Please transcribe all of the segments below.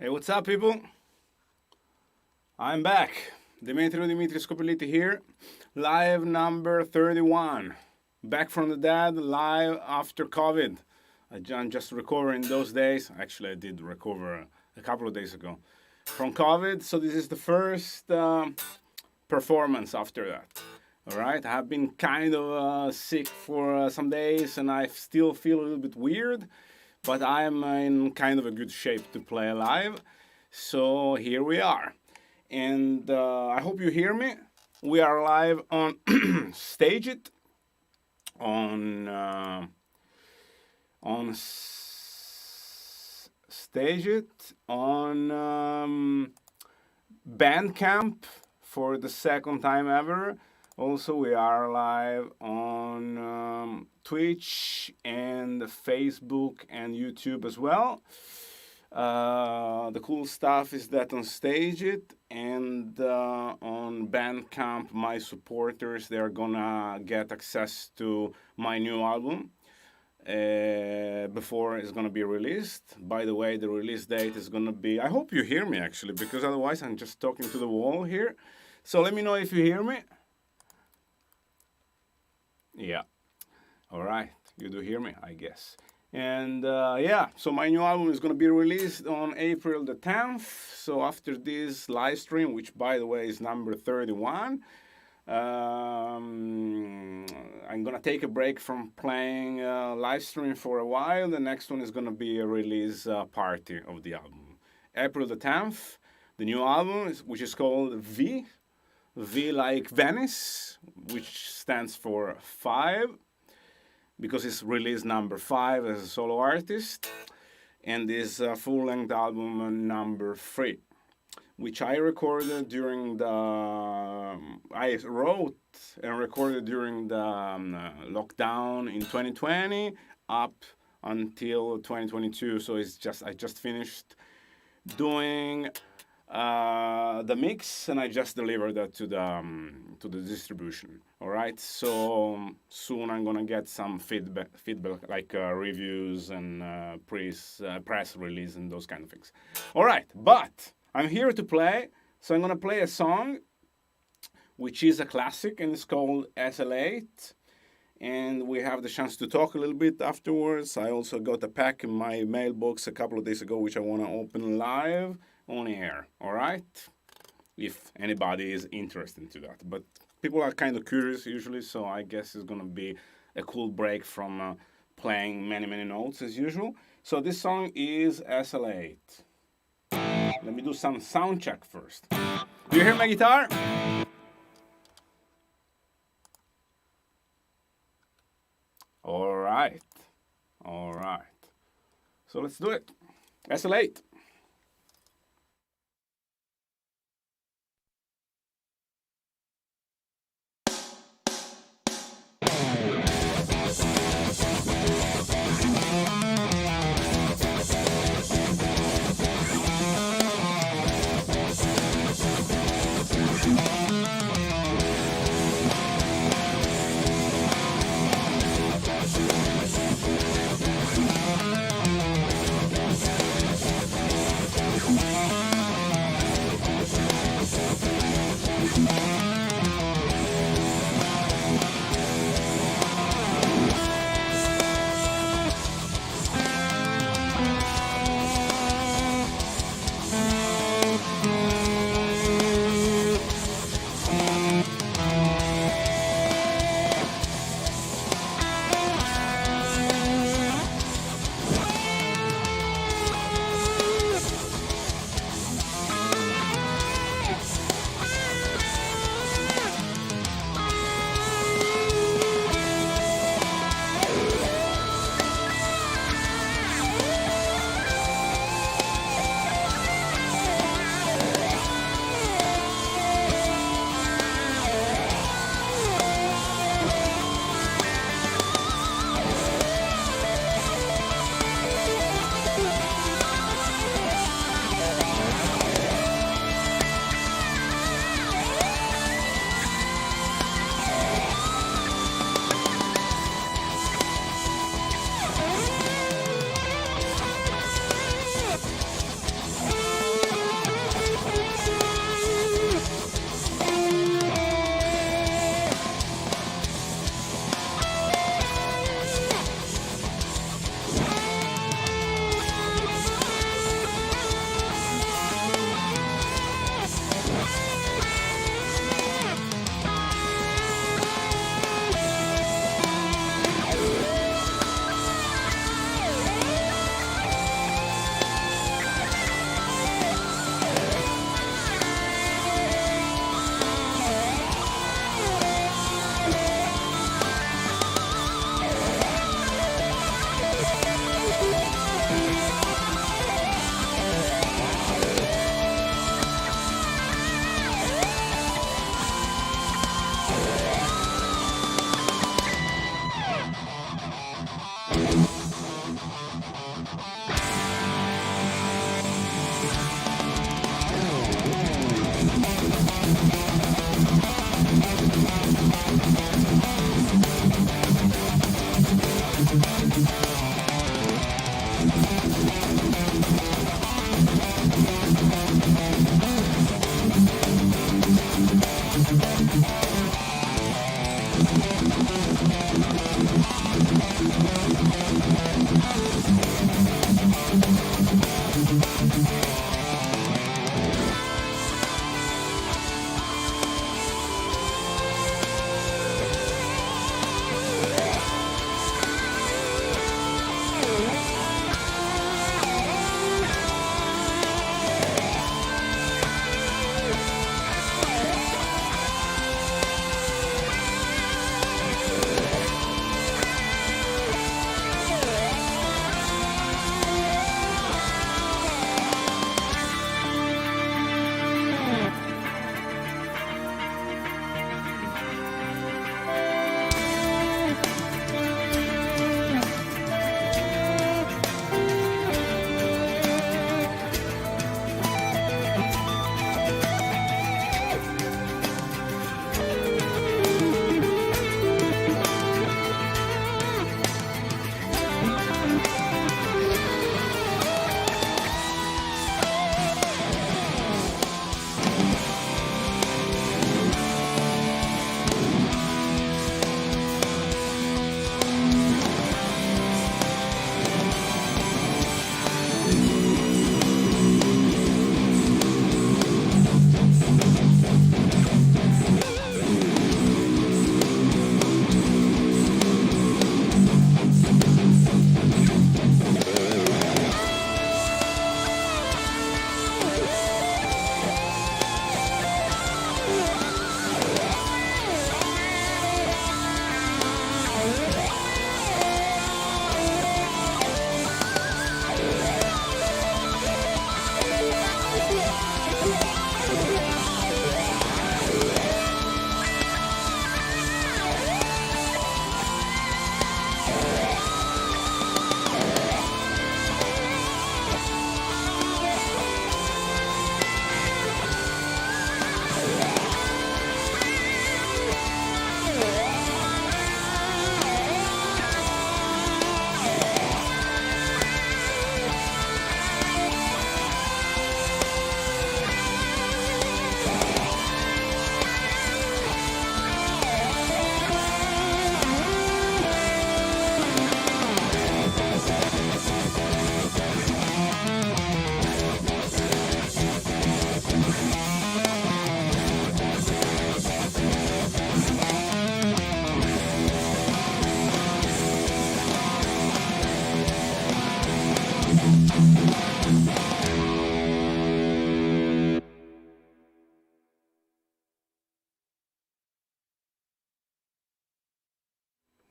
Hey, what's up, people? I'm back. Dimitri Skopeliti here. Live number 31. Back from the dead, live after COVID. I'm just recovering those days. Actually, I did recover a couple of days ago from COVID. So this is the first performance after that. All right. I have been kind of sick for some days, and I still feel a little bit weird, but I'm in kind of a good shape to play live. So here we are, and I hope you hear me. We are live on Stage It, Stage It, on Bandcamp for the second time ever. Also, we are live on Twitch and Facebook and YouTube as well. The cool stuff is that on Stage It and on Bandcamp, my supporters, they're gonna get access to my new album before it's gonna be released. By the way, the release date is gonna be, I hope you hear me actually, because otherwise I'm just talking to the wall here. So let me know if you hear me. Yeah. All right. You do hear me, I guess. And yeah, so my new album is going to be released on April the 10th. So after this live stream, which by the way is number 31, I'm going to take a break from playing live stream for a while. The next one is going to be a release party of the album. April the 10th, the new album, which is called V like Venice, which stands for 5, because it's release number 5 as a solo artist, and this full-length album number 3, which I recorded during the, I wrote and recorded during the lockdown in 2020 up until 2022. So it's just, I just finished doing the mix, and I just delivered that to the distribution. All right, so soon I'm gonna get some feedback like reviews and press release and those kind of things. All right, but I'm here to play, so I'm gonna play a song which is a classic, and it's called SL8. And we have the chance to talk a little bit afterwards. I also got a pack in my mailbox a couple of days ago, which I want to open live on air. All right, if anybody is interested into that. But people are kind of curious usually, so I guess it's gonna be a cool break from playing many notes as usual. So this song is SL8. Let me do some sound check first. Do you hear my guitar? All right. So let's do it. SL8.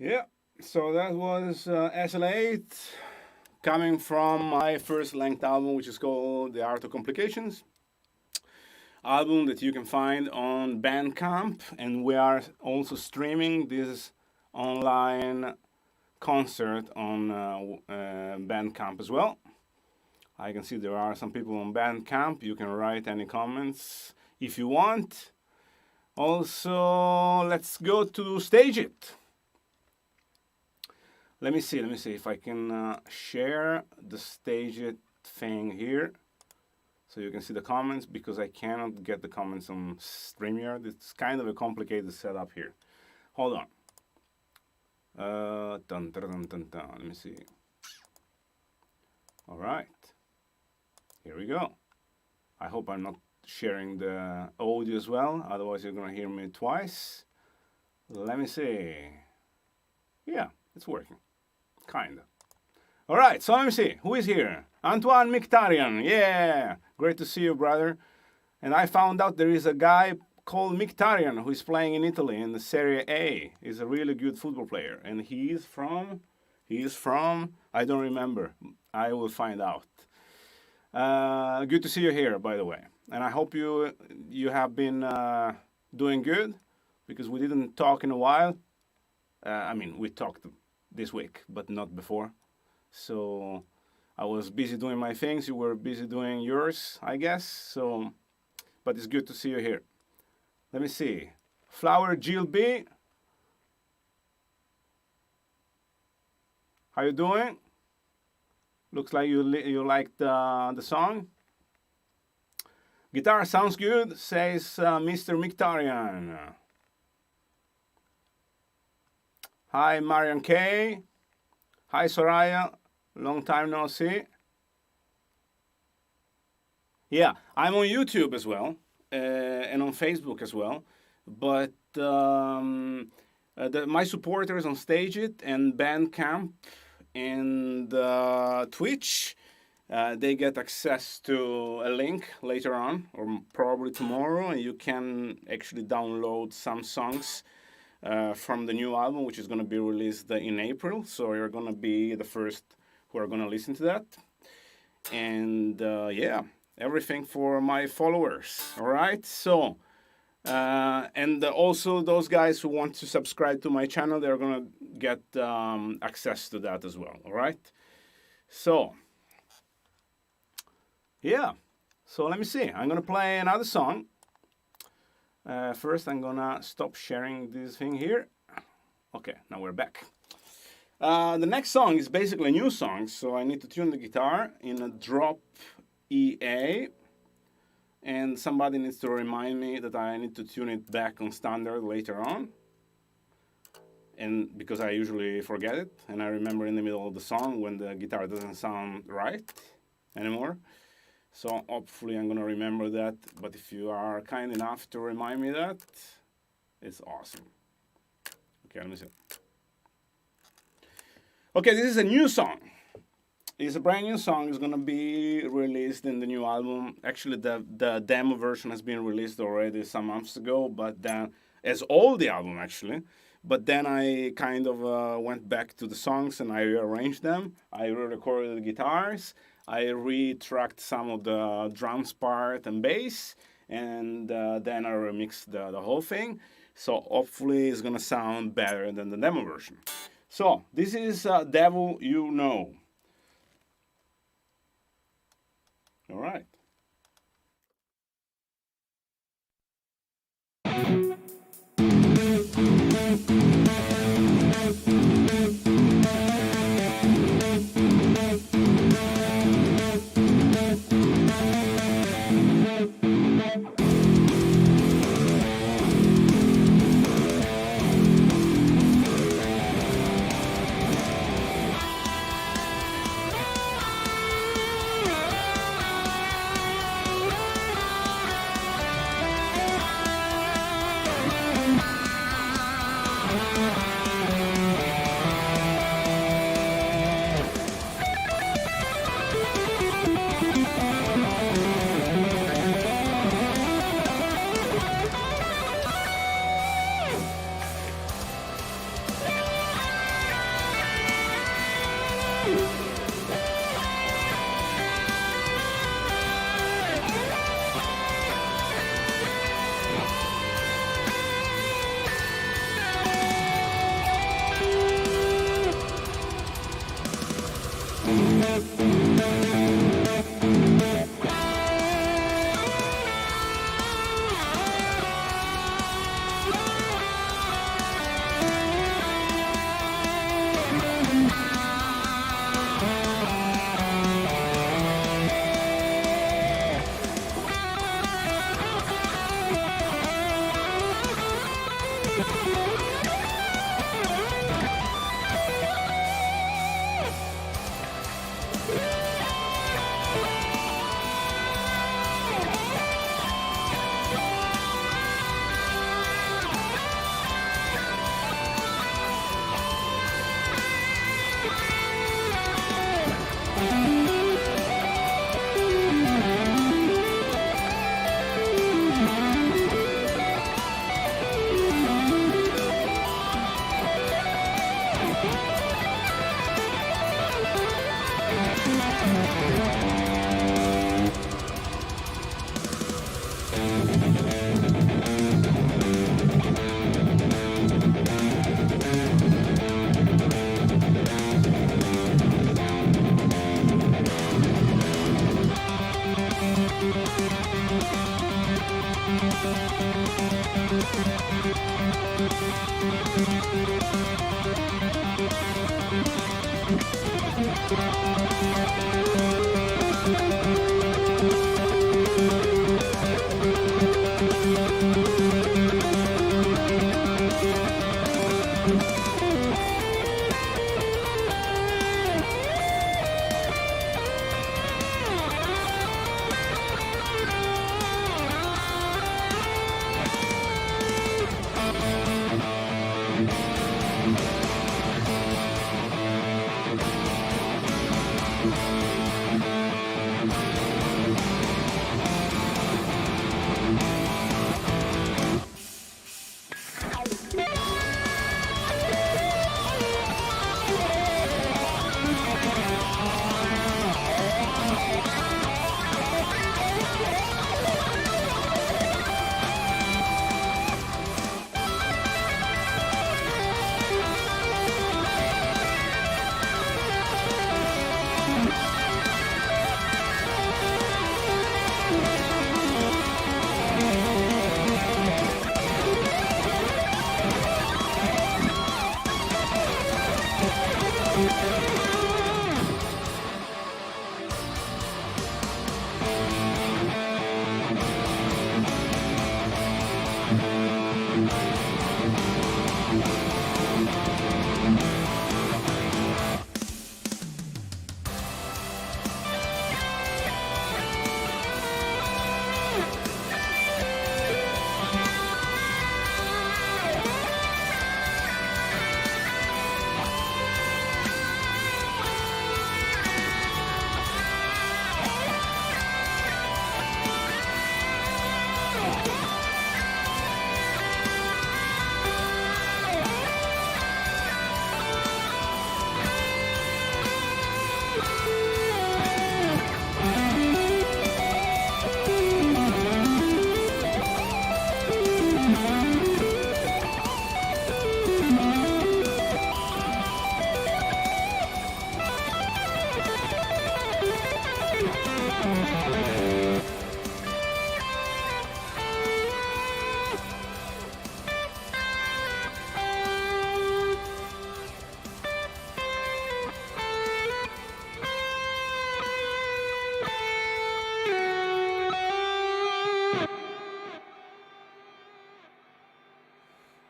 Yeah, so that was SL8 coming from my first length album, which is called The Art of Complications. Album that you can find on Bandcamp, and we are also streaming this online concert on Bandcamp as well. I can see there are some people on Bandcamp. You can write any comments if you want. Also, let's go to Stage It. Let me see if I can share the Stage It thing here so you can see the comments, because I cannot get the comments on StreamYard. It's kind of a complicated setup here. Hold on. Dun, dun, dun, dun, dun. Let me see. All right. Here we go. I hope I'm not sharing the audio as well, otherwise you're gonna hear me twice. Let me see. Yeah, it's working. Kinda. All right, so let me see. Who is here? Antoine Mkhitaryan. Yeah, great to see you, brother. And I found out there is a guy called Mkhitaryan who is playing in Italy in the Serie A. He's a really good football player, and he is from, I don't remember. I will find out. Good to see you here, by the way. And I hope you have been doing good, because we didn't talk in a while. I mean, we talked this week, but not before. So I was busy doing my things. You were busy doing yours, I guess. So, but it's good to see you here. Let me see. Flower Jill B. How you doing? Looks like you liked the song. Guitar sounds good, says Mr. Mictarian. Hi, Marian K. Hi, Soraya. Long time no see. Yeah, I'm on YouTube as well, and on Facebook as well. But my supporters on Stageit and Bandcamp and Twitch, they get access to a link later on, or probably tomorrow, and you can actually download some songs from the new album, which is going to be released in April. So you're going to be the first who are going to listen to that. And yeah, everything for my followers. All right. So, and also those guys who want to subscribe to my channel, they're going to get access to that as well. All right. So, yeah. So let me see. I'm going to play another song. First, I'm going to stop sharing this thing here. Okay, now we're back. The next song is basically a new song, so I need to tune the guitar in a drop EA. And somebody needs to remind me that I need to tune it back on standard later on. And because I usually forget it, and I remember in the middle of the song when the guitar doesn't sound right anymore. So hopefully I'm going to remember that. But if you are kind enough to remind me that, it's awesome. Okay, let me see. Okay, this is a new song. It's a brand new song. It's going to be released in the new album. Actually, the demo version has been released already some months ago, but then, as all the album actually. But then I kind of went back to the songs and I rearranged them. I re-recorded the guitars. I retracked some of the drums part and bass, and then I remixed the whole thing. So hopefully it's gonna sound better than the demo version. So this is Devil You Know. All right.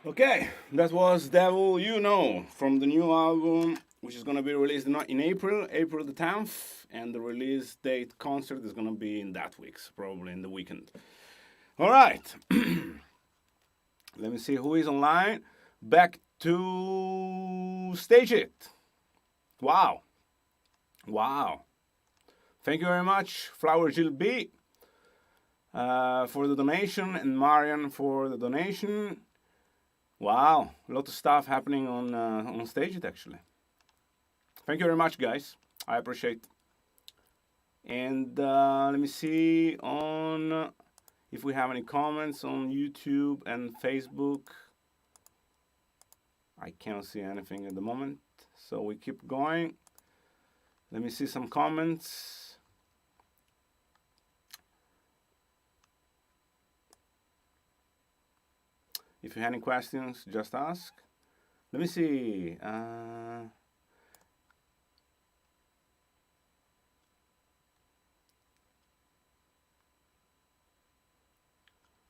Okay, that was Devil You Know from the new album, which is going to be released in April, April the 10th, and the release date concert is going to be in that week, probably in the weekend. All right, let me see who is online. Back to Stage It. Wow. Wow. Thank you very much, Flower Jill B, for the donation, and Marian for the donation. Wow, a lot of stuff happening on Stage It, actually. Thank you very much, guys. I appreciate. And let me see on if we have any comments on YouTube and Facebook. I can't see anything at the moment, so we keep going. Let me see some comments. If you have any questions, just ask. Let me see.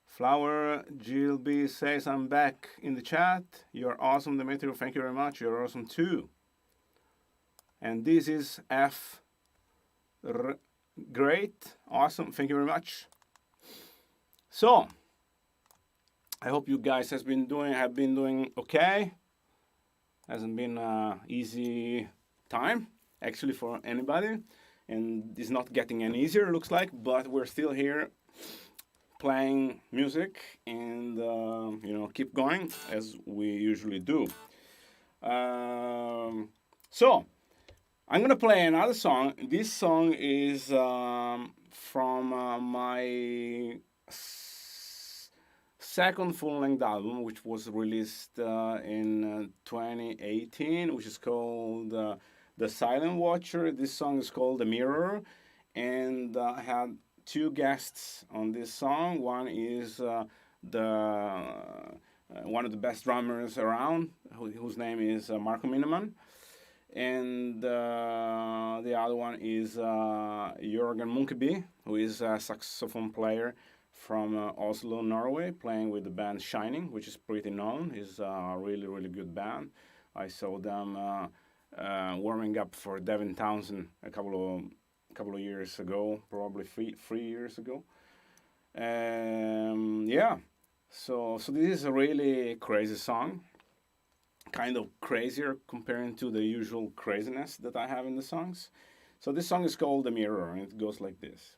Flower Jill B says, I'm back in the chat. You're awesome, Dimitri. Thank you very much. You're awesome too. And this is F. Great. Awesome. Thank you very much. So, I hope you guys have been doing okay. Hasn't been an easy time, actually, for anybody. And it's not getting any easier, looks like. But we're still here playing music and, keep going as we usually do. So, I'm going to play another song. This song is from my second full-length album, which was released in 2018, which is called The Silent Watcher. This song is called The Mirror, and I had two guests on this song. One is one of the best drummers around, whose name is Marco Miniman, and The other one is Jørgen Munkeby, who is a saxophone player from Oslo, Norway, playing with the band Shining, which is pretty known. It's a really, really good band. I saw them warming up for Devin Townsend a couple of years ago, probably three years ago. Yeah, so this is a really crazy song, kind of crazier comparing to the usual craziness that I have in the songs. So this song is called The Mirror, and it goes like this.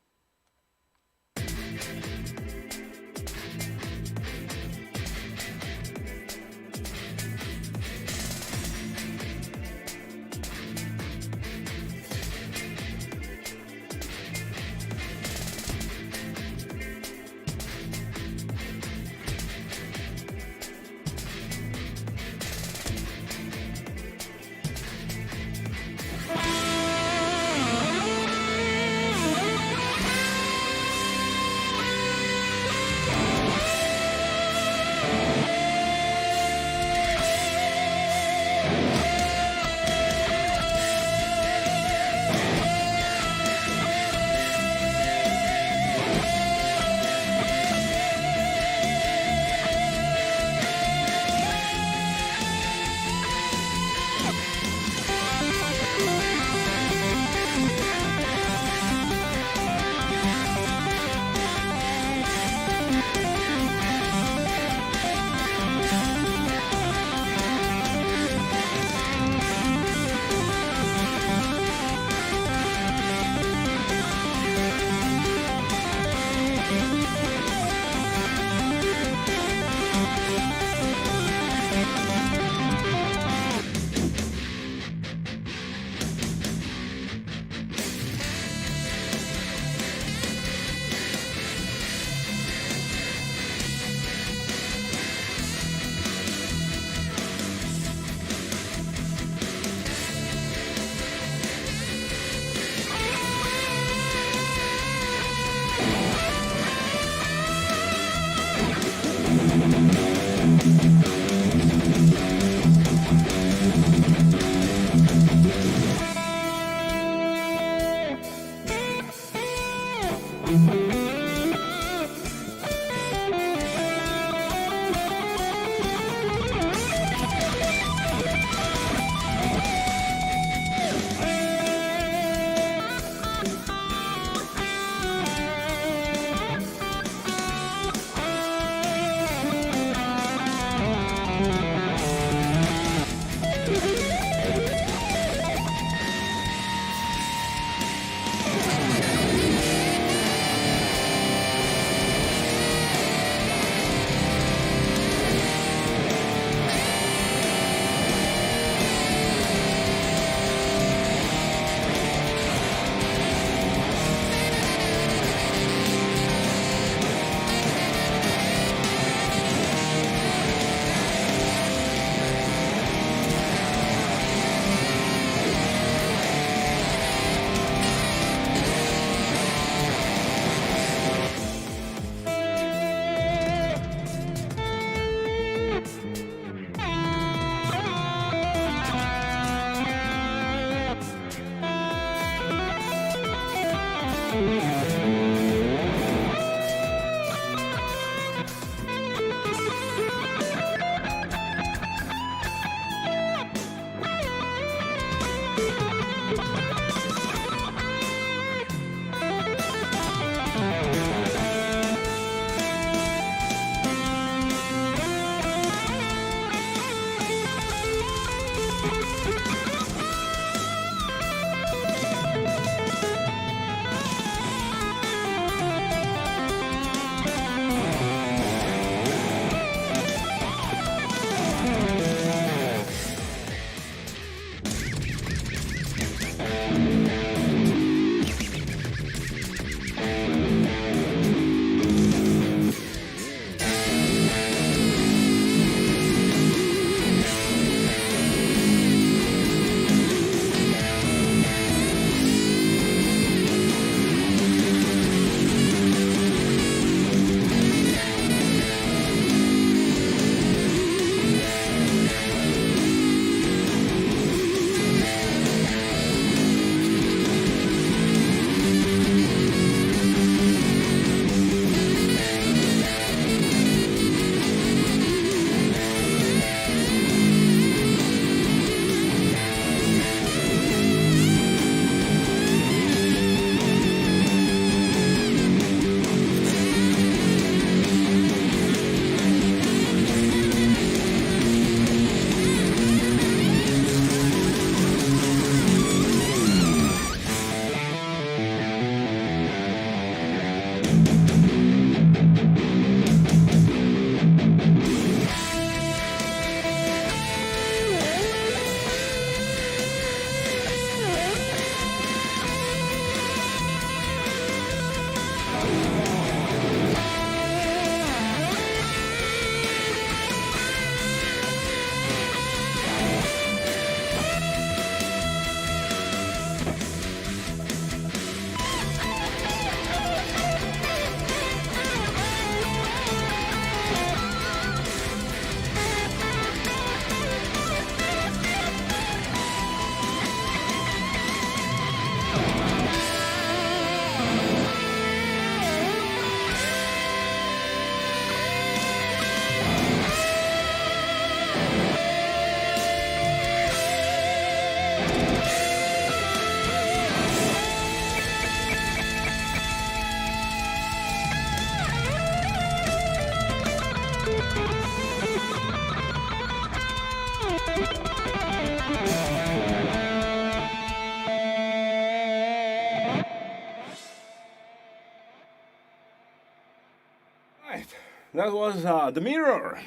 that was The Mirror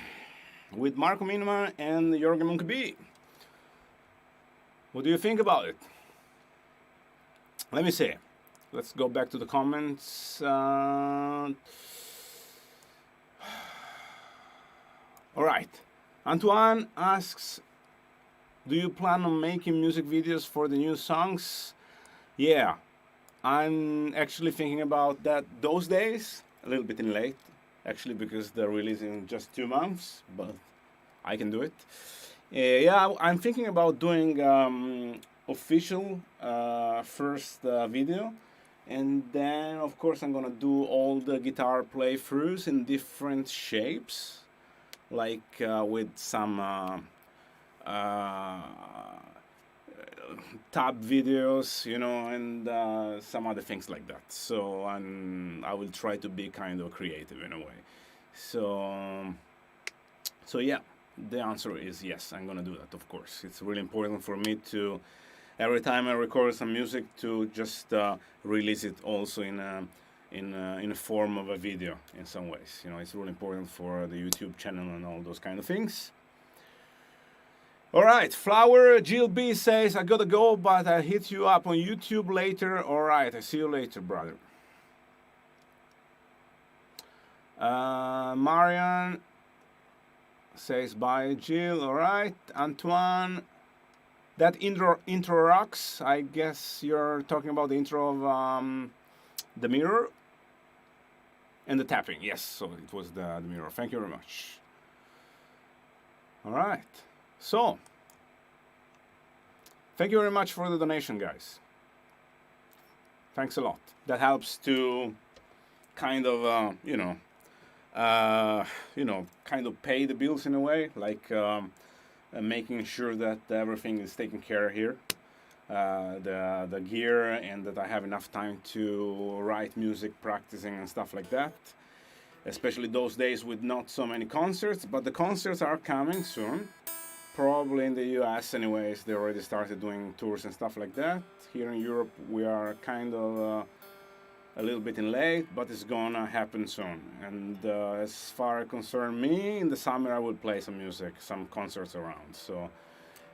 with Marco Miniman and Jorgen Munkeby. What do you think about it? Let me see. Let's go back to the comments. All right. Antoine asks, do you plan on making music videos for the new songs? Yeah, I'm actually thinking about that those days. A little bit in late, actually, because they're releasing in just 2 months, but I can do it. Yeah, I'm thinking about doing official first video, and then of course I'm gonna do all the guitar playthroughs in different shapes, like with some tab videos, you know, and some other things like that. So I will try to be kind of creative in a way. So yeah, the answer is yes. I'm gonna do that. Of course, it's really important for me to every time I record some music to just release it also in a form of a video in some ways. You know, it's really important for the YouTube channel and all those kind of things. All right, Flower Jill B says, I gotta go, but I'll hit you up on YouTube later. All right, I see you later, brother. Marian says, bye, Jill. All right, Antoine, that intro rocks. I guess you're talking about the intro of The Mirror and the tapping. Yes, so it was the Mirror. Thank you very much. All right. So, thank you very much for the donation, guys. Thanks a lot. That helps to kind of, kind of pay the bills in a way, like making sure that everything is taken care of here, the gear, and that I have enough time to write music, practicing, and stuff like that. Especially those days with not so many concerts, but the concerts are coming soon. Probably in the US anyways, they already started doing tours and stuff like that. Here in Europe we are kind of a little bit in late, but it's gonna happen soon. And as far as concern me, in the summer I will play some music, some concerts around. So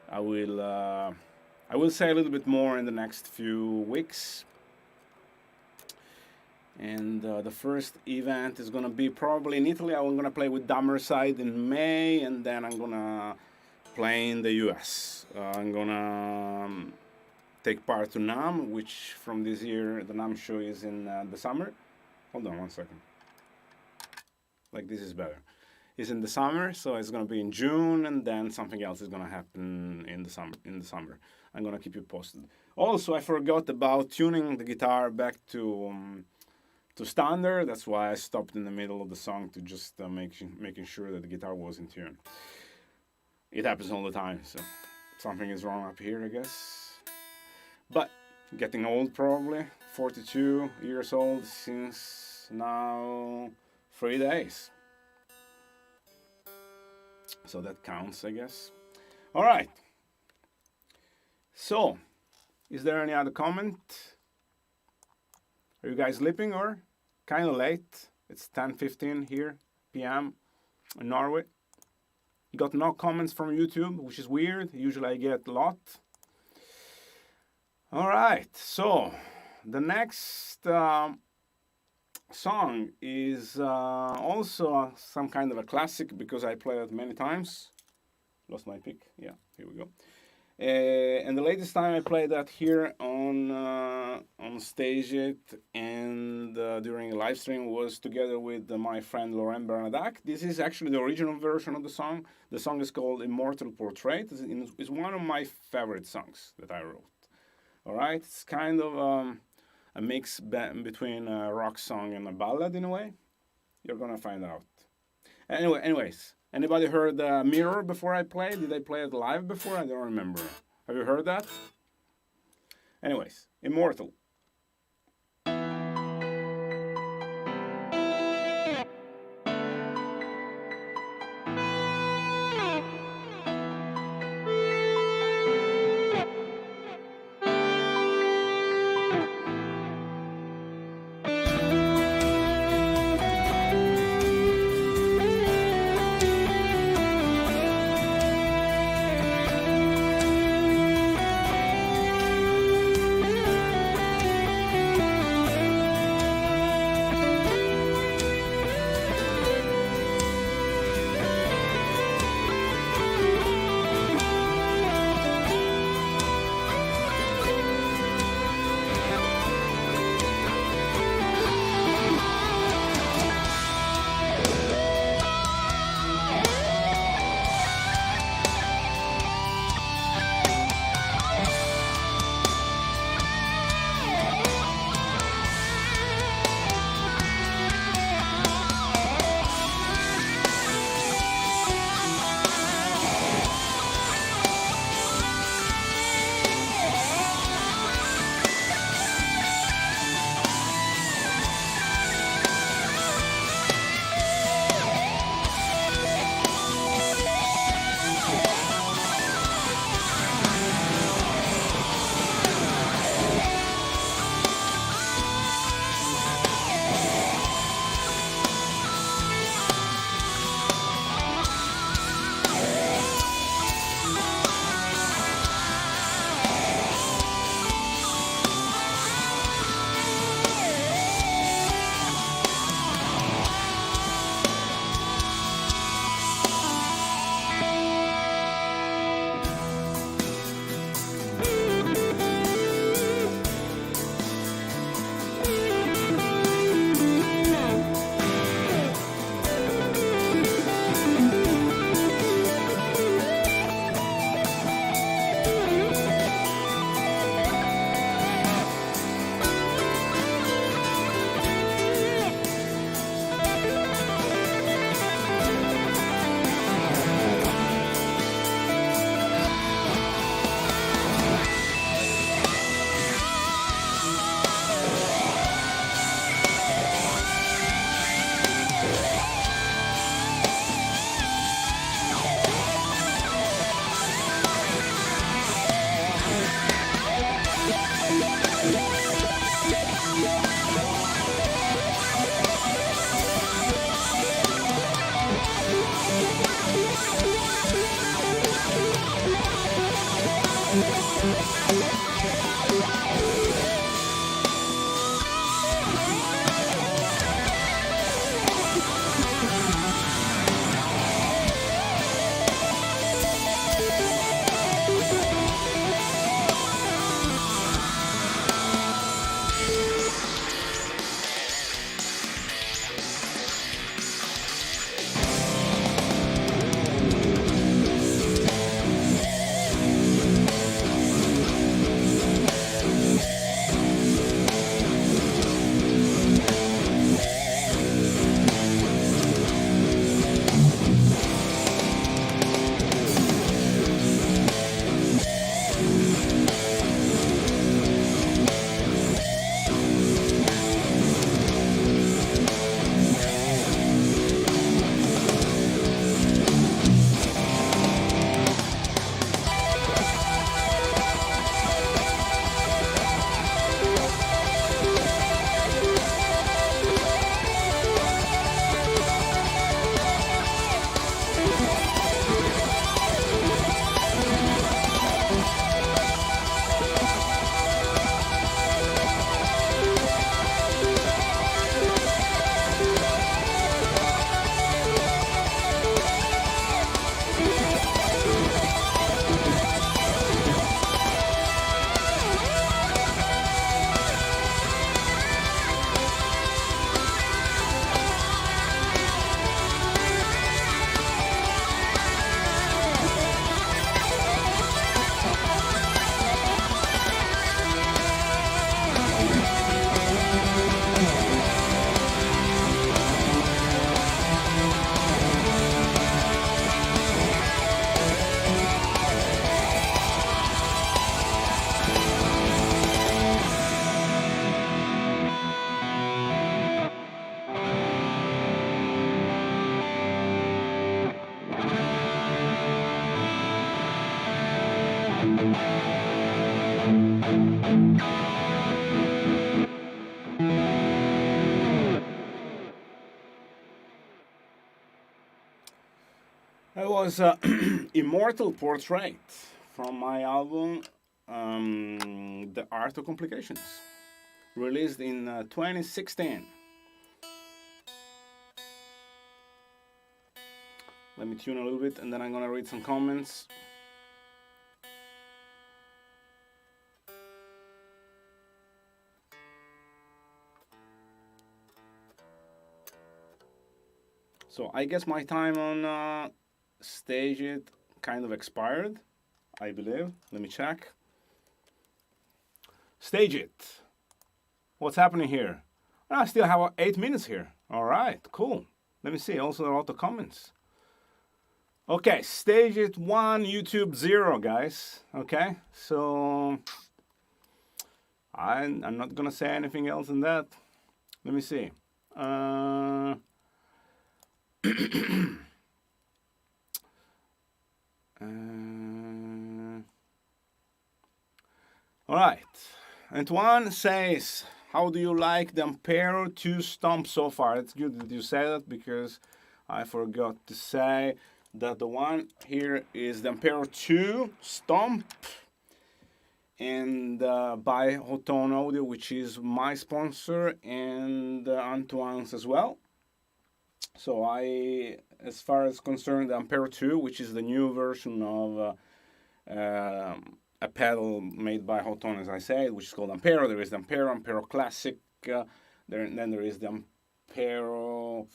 I will say a little bit more in the next few weeks. And the first event is gonna be probably in Italy. I'm gonna play with Dummerside in May, and then I'm gonna play in the US. I'm gonna take part to NAMM, which from this year the NAMM show is in the summer. Hold on one second. Like this is better. It's in the summer, so it's gonna be in June, and then something else is gonna happen in the summer. I'm gonna keep you posted. Also, I forgot about tuning the guitar back to standard. That's why I stopped in the middle of the song to just making sure that the guitar was in tune. It happens all the time, so something is wrong up here, I guess. But getting old, probably 42 years old since now 3 days. So that counts, I guess. All right. So, is there any other comment? Are you guys sleeping or kind of late? It's 10:15 here p.m. in Norway. Got no comments from YouTube, which is weird. Usually I get a lot. All right, so the next song is also some kind of a classic because I played it many times. Lost my pick. Yeah, here we go. And the latest time I played that here on stage and during a live stream was together with my friend Laurent Bernadac. This is actually the original version of the song. The song is called Immortal Portrait. It's one of my favorite songs that I wrote. All right, it's kind of a mix between a rock song and a ballad in a way. You're gonna find out. Anyways. Anybody heard Mirror before I played? Did I play it live before? I don't remember. Have you heard that? Anyways, Immortal. That was Immortal Portrait from my album The Art of Complications, released in 2016. Let me tune a little bit and then I'm gonna read some comments. So I guess my time on Stage It kind of expired, I believe. Let me check. Stage It. What's happening here? I still have 8 minutes here. All right, cool. Let me see. Also, a lot of comments. Okay, Stage It 1, YouTube 0, guys. Okay, so I'm not gonna say anything else than that. Let me see. All right. Antoine says, how do you like the Ampero 2 Stomp so far? It's good that you say that because I forgot to say that the one here is the Ampero 2 Stomp and by Hotone Audio, which is my sponsor and Antoine's as well. So as far as concerned, the Ampero 2, which is the new version of a pedal made by Hotone, as I said, which is called Ampero. There is the Ampero, Ampero Classic, then there is the Ampero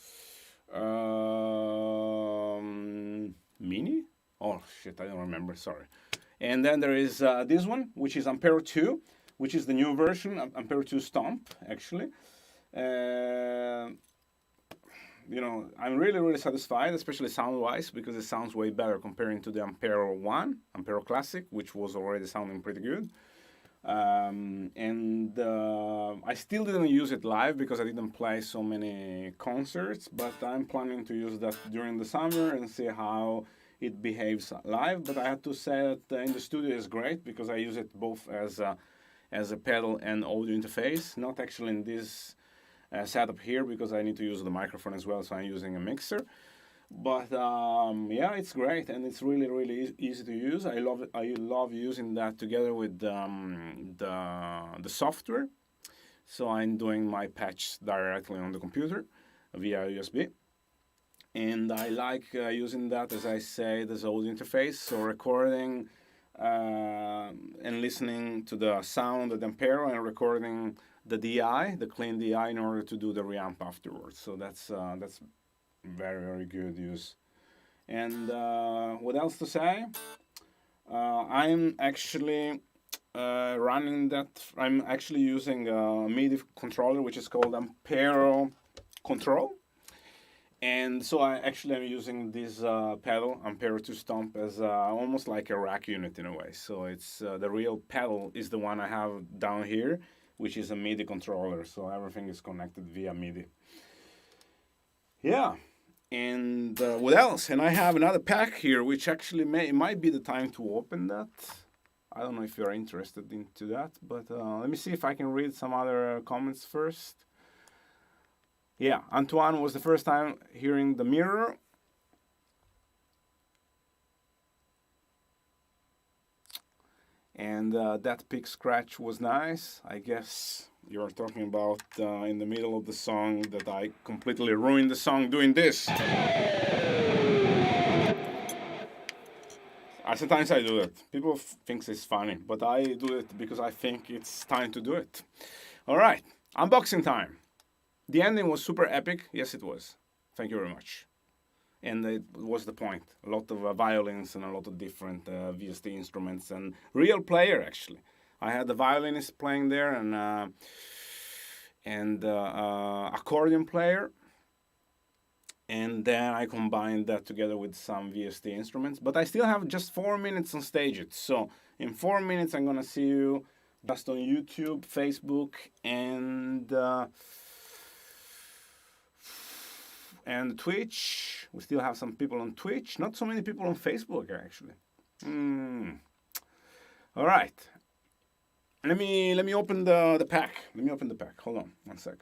Mini? Oh shit, I don't remember, sorry. And then there is this one, which is Ampero 2, which is the new version, Ampero 2 Stomp, actually. You know, I'm really, really satisfied, especially sound-wise, because it sounds way better comparing to the Ampero 1, Ampero Classic, which was already sounding pretty good. I still didn't use it live because I didn't play so many concerts, but I'm planning to use that during the summer and see how it behaves live. But I have to say that in the studio is great because I use it both as a pedal and audio interface, not actually in this setup here because I need to use the microphone as well, so I'm using a mixer. But yeah, it's great and it's really, really easy to use. I love using that together with the software. So I'm doing my patch directly on the computer via USB. And I like using that, as I said, as audio interface. So recording and listening to the sound of the Ampero and recording the DI, the clean DI, in order to do the reamp afterwards. So that's very, very good use. And what else to say? I'm actually running that. I'm actually using a MIDI controller, which is called Ampero Control. And so I actually am using this pedal, Ampero 2 Stomp, as almost like a rack unit in a way. So it's the real pedal is the one I have down here, which is a MIDI controller. So everything is connected via MIDI. Yeah. And what else? And I have another pack here, which actually might be the time to open that. I don't know if you're interested into that, but let me see if I can read some other comments first. Yeah, Antoine was the first time hearing the mirror. And that pick scratch was nice. I guess you're talking about in the middle of the song that I completely ruined the song doing this. Sometimes I do it. People think it's funny, but I do it because I think it's time to do it. All right, unboxing time. The ending was super epic. Yes, it was. Thank you very much. And it was the point. A lot of violins and a lot of different VST instruments and real player, actually. I had the violinist playing there and accordion player. And then I combined that together with some VST instruments. But I still have just 4 minutes on Stage It. So in 4 minutes, I'm going to see you just on YouTube, Facebook, and Twitch. We still have some people on Twitch. Not so many people on Facebook, actually. All right. Let me open the pack. Let me open the pack. Hold on, 1 sec.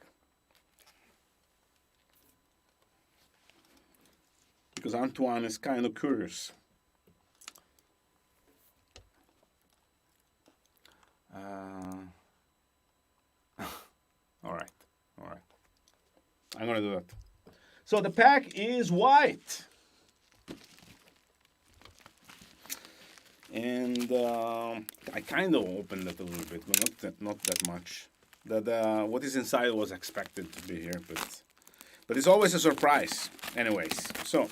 Because Antoine is kind of curious. All right. I'm gonna do that. So the pack is white, and I kind of opened it a little bit, but not that much. That what is inside was expected to be here, but it's always a surprise. Anyways, so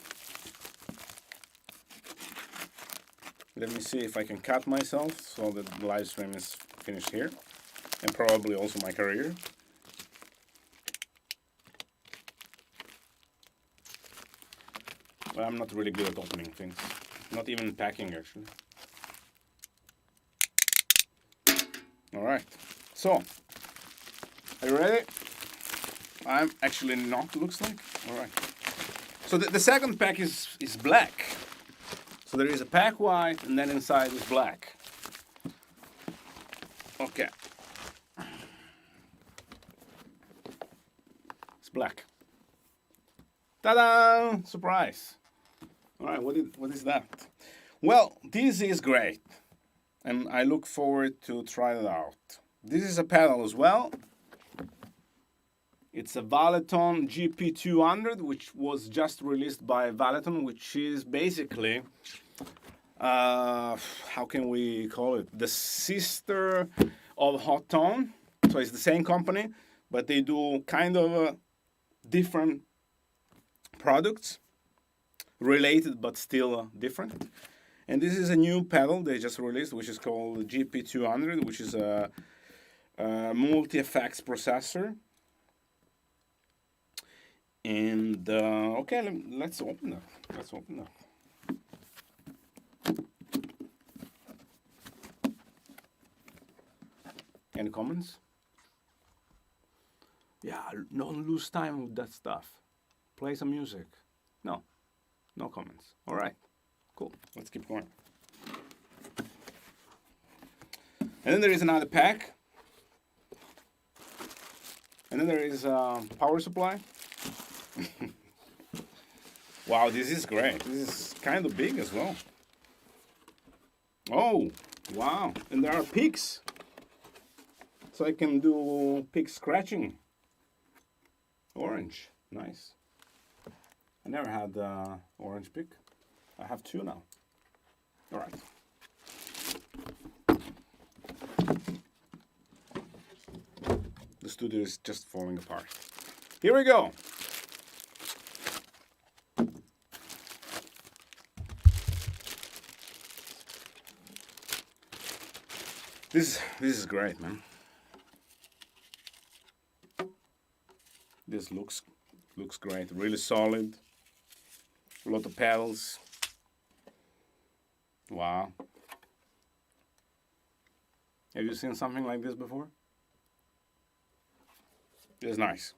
let me see if I can cut myself so that the live stream is finished here, and probably also my career. Well, I'm not really good at opening things. Not even packing, actually. Alright. So, are you ready? I'm actually not, looks like. Alright. So the second pack is black. So there is a pack white, and then inside is black. Okay. It's black. Ta-da! Surprise! Alright, what is that? Well, this is great, and I look forward to try it out. This is a pedal as well. It's a Valeton GP200, which was just released by Valeton, which is basically, how can we call it? The sister of Hot Tone. So it's the same company, but they do kind of different products, related but still different. And this is a new pedal they just released, which is called GP200, which is a multi-effects processor. And okay, let's open that. Let's open that. Any comments? Yeah, don't lose time with that stuff. Play some music. No comments. All right, cool. Let's keep going. And then there is another pack. And then there is a power supply. Wow, this is great. This is kind of big as well. Oh, wow. And there are picks. So I can do pick scratching. Orange. Nice. I never had orange pick. I have two now. All right. The studio is just falling apart. Here we go. This is great, man. This looks great. Really solid. A lot of pedals. Wow. Have you seen something like this before? It's nice.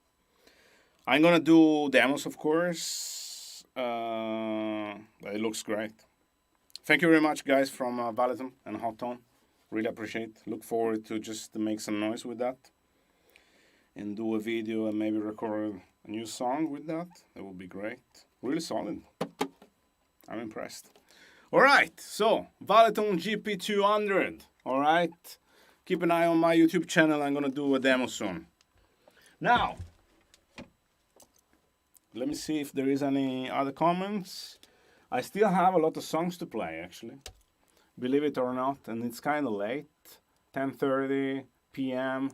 I'm gonna do demos, of course. But it looks great. Thank you very much, guys, from Valeton and Hot Tone. Really appreciate. Look forward to just make some noise with that, and do a video and maybe record a new song with that. That would be great. Really solid. I'm impressed. All right, so Valeton GP200. All right, keep an eye on my YouTube channel. I'm gonna do a demo soon. Now, let me see if there is any other comments. I still have a lot of songs to play, actually. Believe it or not, and it's kind of late. 10:30 p.m.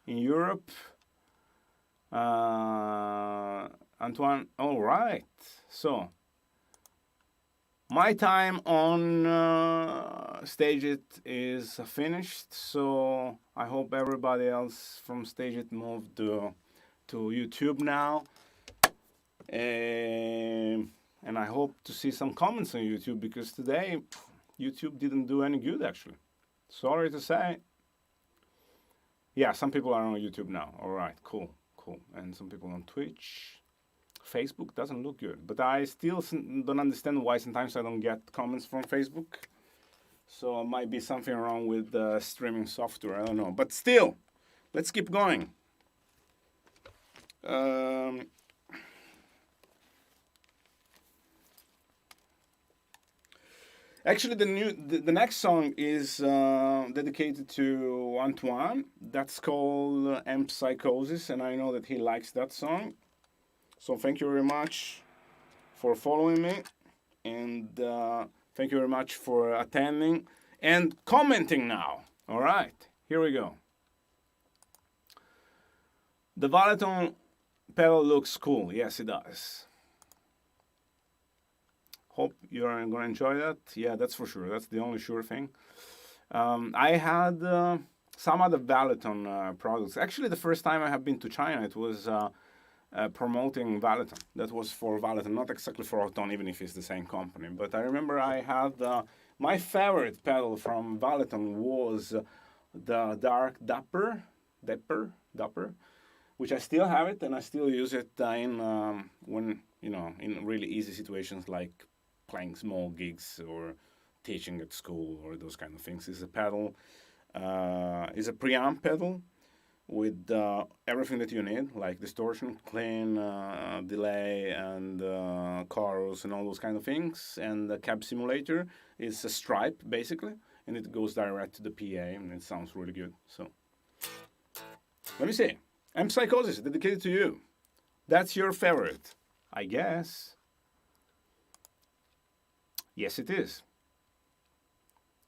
in Europe. Antoine, all right. So, my time on Stage It is finished. So, I hope everybody else from Stage It moved to YouTube now. And I hope to see some comments on YouTube, because today YouTube didn't do any good, actually. Sorry to say. Yeah, some people are on YouTube now. All right, cool. And some people on Twitch. Facebook doesn't look good. But I still don't understand why sometimes I don't get comments from Facebook. So it might be something wrong with the streaming software. I don't know. But still, let's keep going. Um, Actually, the next song is dedicated to Antoine. That's called Amp Psychosis, and I know that he likes that song. So thank you very much for following me, and thank you very much for attending and commenting now. All right, here we go. The Valiton pedal looks cool. Yes, it does. Hope you're going to enjoy that. Yeah, that's for sure. That's the only sure thing. I had some other Valiton products. Actually, the first time I have been to China, it was promoting Valiton. That was for Valiton, not exactly for Auton, even if it's the same company. But I remember I had my favorite pedal from Valiton was the Dark Dapper, which I still have it and I still use it in when in really easy situations like playing small gigs or teaching at school or those kind of things. It's a pedal, is a preamp pedal with everything that you need, like distortion, clean, delay, and chorus and all those kind of things. And the cab simulator is a stripe basically, and it goes direct to the PA, and it sounds really good. So let me see. Amp Psychosis, dedicated to you. That's your favorite, I guess. Yes, it is.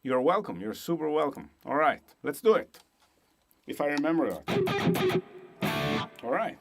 You're welcome. You're super welcome. All right, let's do it. If I remember that. All right.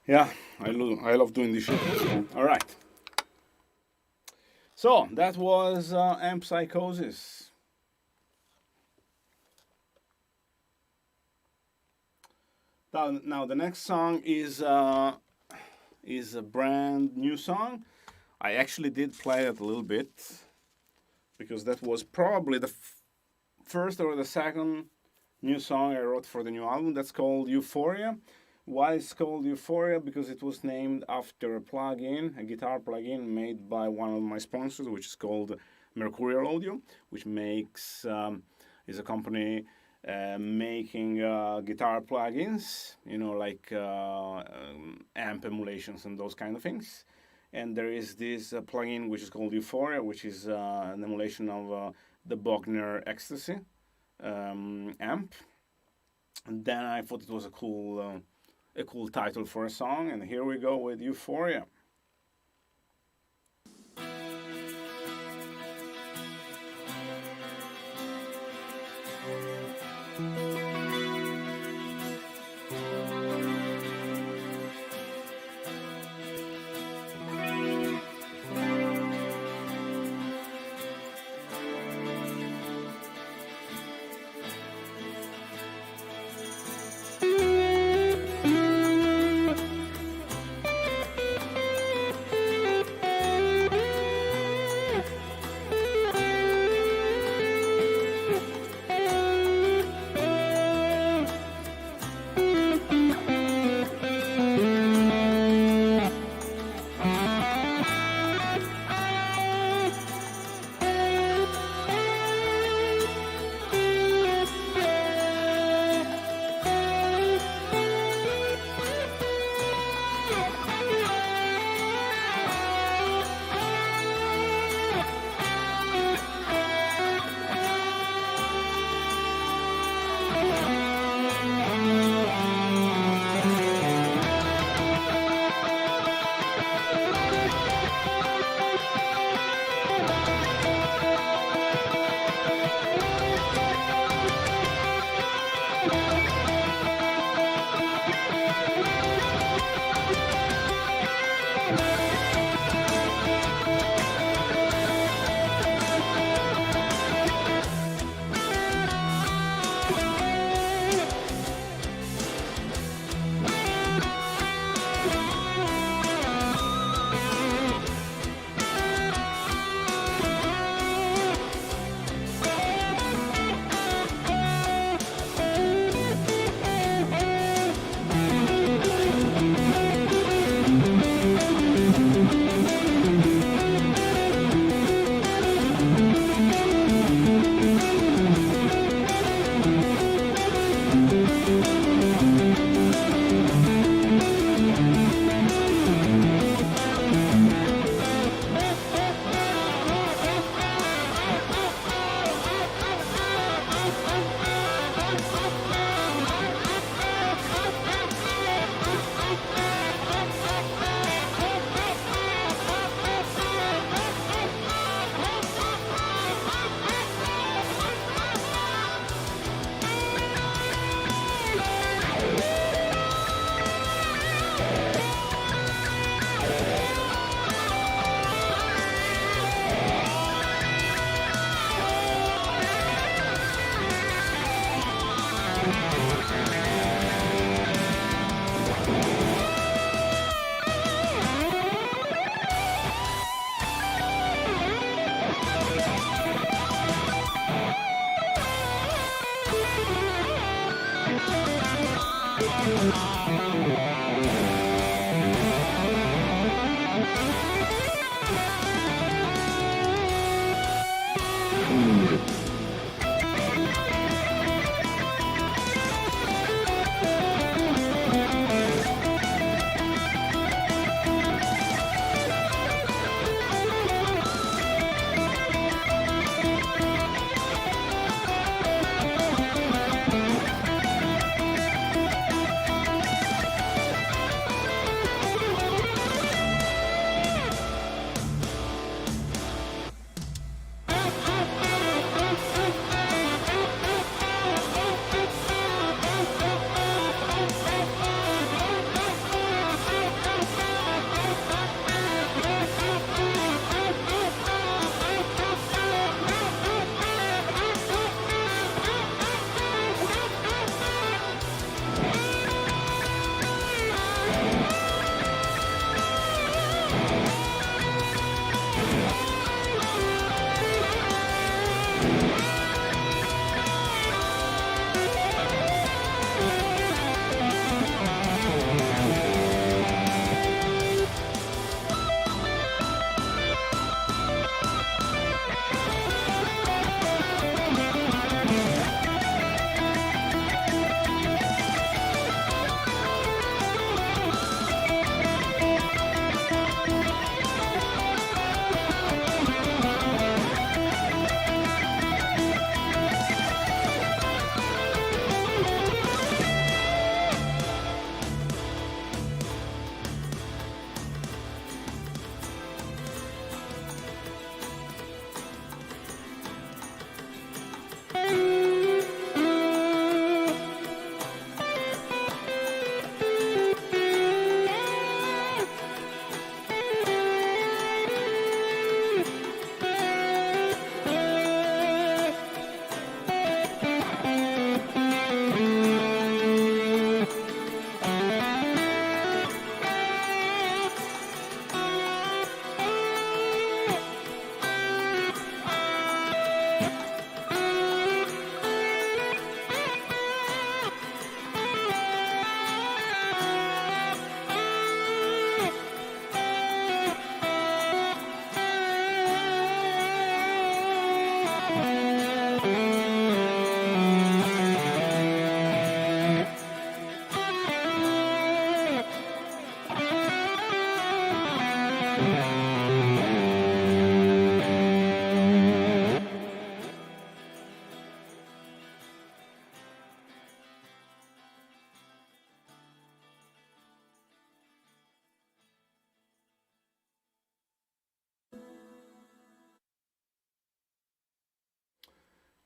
Yeah, I love doing this shit. All right. So that was Amp Psychosis. Now the next song is a brand new song. I actually did play it a little bit because that was probably the first or the second new song I wrote for the new album. That's called Euphoria. Why it's called Euphoria? Because it was named after a plugin, a guitar plugin made by one of my sponsors, which is called Mercurial Audio, which makes is a company making guitar plugins, like amp emulations and those kind of things. And there is this plugin which is called Euphoria, which is an emulation of the Bogner Ecstasy amp. And then I thought it was a cool title for a song, and here we go with Euphoria.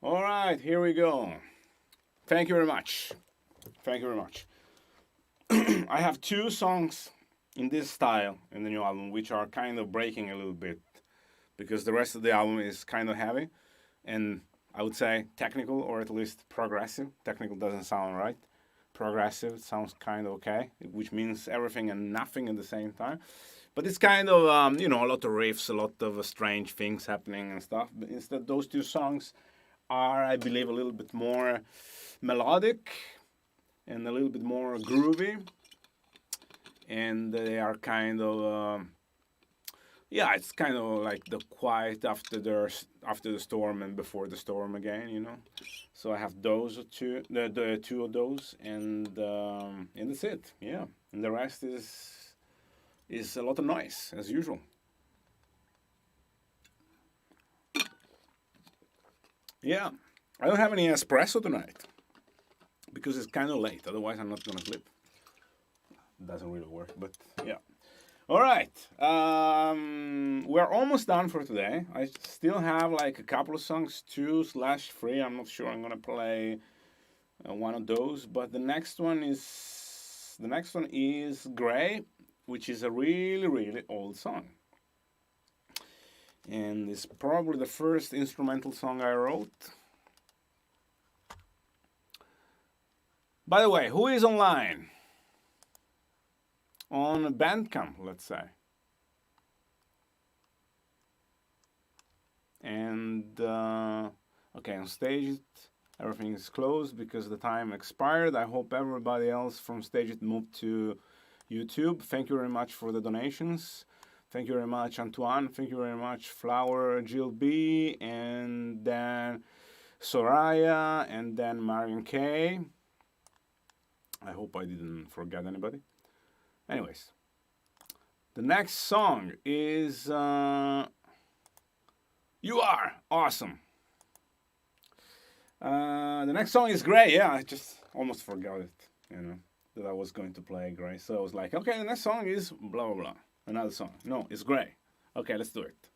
All right, here we go. Thank you very much. Thank you very much. I have two songs in this style in the new album, which are kind of breaking a little bit because the rest of the album is kind of heavy and I would say technical or at least progressive. Technical doesn't sound right. Progressive sounds kind of okay, which means everything and nothing at the same time. But it's kind of, a lot of riffs, a lot of strange things happening and stuff. But instead, those two songs are, I believe, a little bit more melodic and a little bit more groovy. And they are kind of, it's kind of like the quiet after the storm and before the storm again. So I have those two, the two of those, and that's it. Yeah, and the rest is a lot of noise as usual. Yeah, I don't have any espresso tonight because it's kind of late. Otherwise, I'm not gonna sleep. It doesn't really work, but yeah. All right, we're almost done for today. I still have like a couple of songs, 2/3. I'm not sure I'm gonna play one of those, but the next one is Gray, which is a really, really old song. And it's probably the first instrumental song I wrote. By the way, who is online? On Bandcamp, let's say. And, okay, on Stage everything is closed because the time expired. I hope everybody else from Stage moved to YouTube. Thank you very much for the donations. Thank you very much, Antoine. Thank you very much, Flower, Jill B, and then Soraya, and then Marion K. I hope I didn't forget anybody. Anyways, the next song is You Are Awesome. The next song is Gray. Yeah, I just almost forgot it, that I was going to play Gray. So I was like, okay, the next song is blah, blah, blah. Another song. No, it's Gray. Okay, let's do it.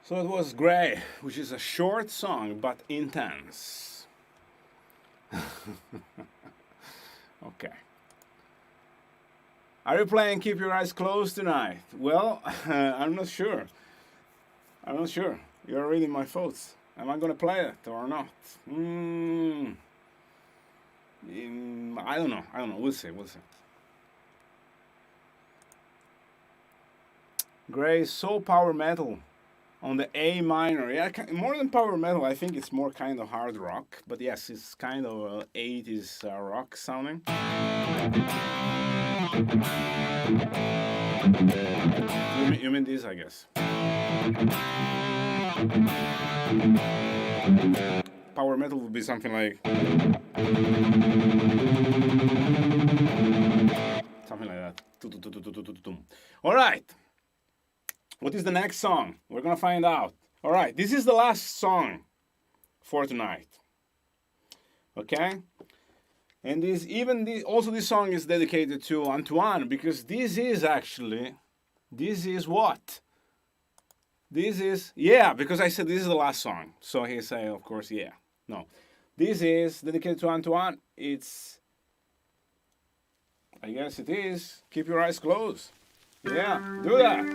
So it was Grey, which is a short song but intense. Okay. Are you playing Keep Your Eyes Closed tonight? Well, I'm not sure. I'm not sure. You're reading my thoughts. Am I gonna play it or not? I don't know. We'll see. Grey soul power metal on the A minor. Yeah, more than power metal. I think it's more kind of hard rock. But yes, it's kind of 80s rock sounding. You mean this, I guess. Power metal would be something like that. All right. What is the next song? We're gonna find out. All right. This is the last song for tonight. Okay. And also this song is dedicated to Antoine, because this is what? Because I said this is the last song. So he said, of course, yeah. No. This is dedicated to Antoine. I guess it is. Keep Your Eyes Closed. Yeah, do that.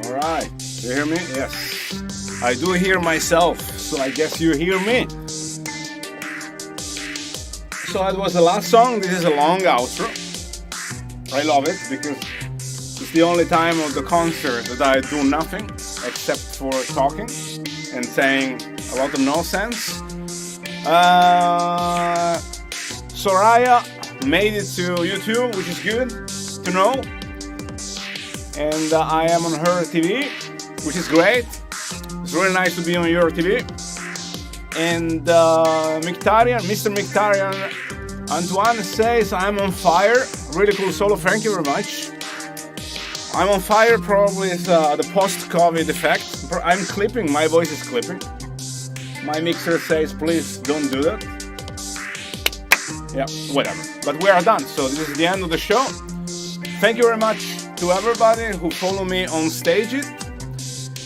All right. You hear me? Yes. I do hear myself, so I guess you hear me. So that was the last song. This is a long outro. I love it because it's the only time of the concert that I do nothing except for talking and saying a lot of nonsense. Soraya made it to YouTube, which is good to know. And I am on her TV, which is great. It's really nice to be on your TV. And Mr. Mictarian Antoine says, I'm on fire. Really cool solo, thank you very much. I'm on fire probably is the post-COVID effect. I'm clipping, my voice is clipping. My mixer says, please don't do that. Yeah, whatever. But we are done, so this is the end of the show. Thank you very much to everybody who follow me on Stageit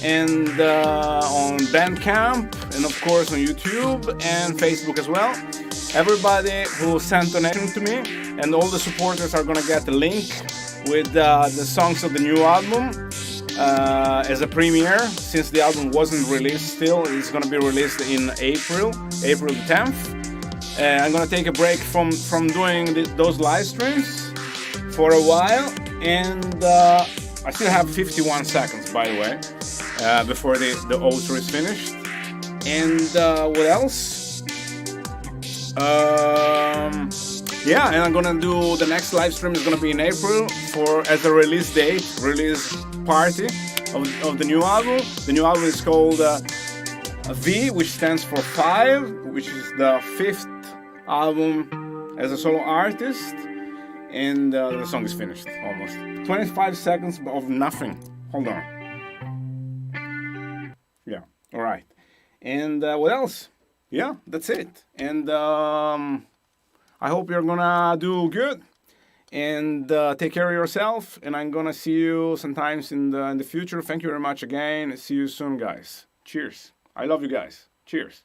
and on Bandcamp and of course on YouTube and Facebook as well. Everybody who sent donation to me and all the supporters are gonna get a link with the songs of the new album as a premiere. Since the album wasn't released still, it's gonna be released in April the 10th. I'm gonna take a break from doing those live streams for a while, and I still have 51 seconds, by the way, before the outro is finished. And what else? Yeah, and I'm gonna do the next live stream is gonna be in April as a release party of the new album. The new album is called V, which stands for 5, which is the 5th album as a solo artist, and the song is finished almost. 25 seconds of nothing. Hold on. Yeah, all right. And what else? Yeah, that's it. And I hope you're gonna do good and take care of yourself. And I'm gonna see you sometimes in the future. Thank you very much again. See you soon, guys. Cheers. I love you guys. Cheers.